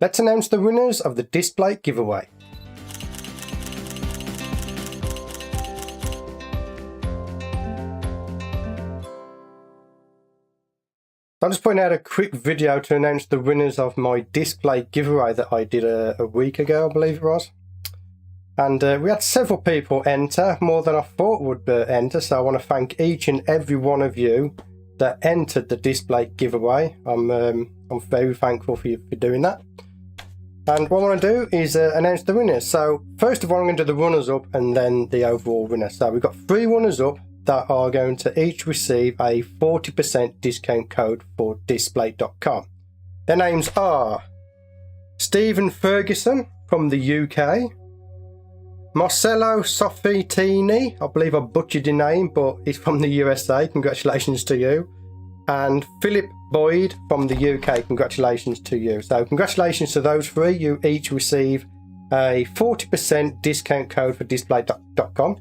Let's announce the winners of the Displate giveaway. I'm just putting out a quick video to announce the winners of my Displate giveaway that I did a week ago, I believe it was. And we had several people enter, more than I thought would enter, so I want to thank each and every one of you that entered the Displate giveaway. I'm very thankful for you for doing that. And what I want to do is announce the winners. So first of all, I'm going to do the runners up and then the overall winner. So we've got 3 runners up that are going to each receive a 40% discount code for Displate.com. Their names are Stephen Ferguson from the UK, Marcello Soffitini, I believe I butchered your name, but he's from the USA, congratulations to you, and Philip Boyd from the UK, congratulations to you. So congratulations to those 3, you each receive a 40% discount code for Displate.com.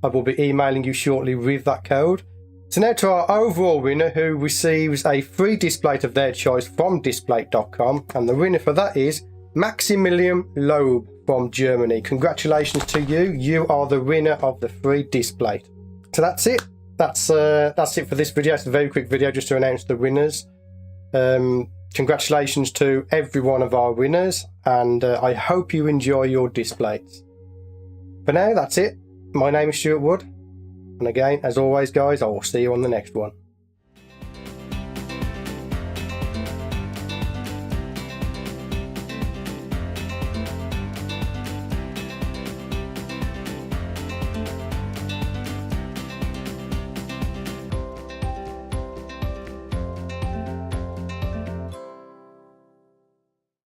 I will be emailing you shortly with that code. So now to our overall winner, who receives a free Displate of their choice from Displate.com, and the winner for that is Maximilian Loeb from Germany. Congratulations to you. You are the winner of the free Displate. So that's it. That's it for this video. It's a very quick video just to announce the winners. Congratulations to every one of our winners, and I hope you enjoy your Displates. For now, that's it. My name is Stuart Wood, and again, as always guys, I will see you on the next one.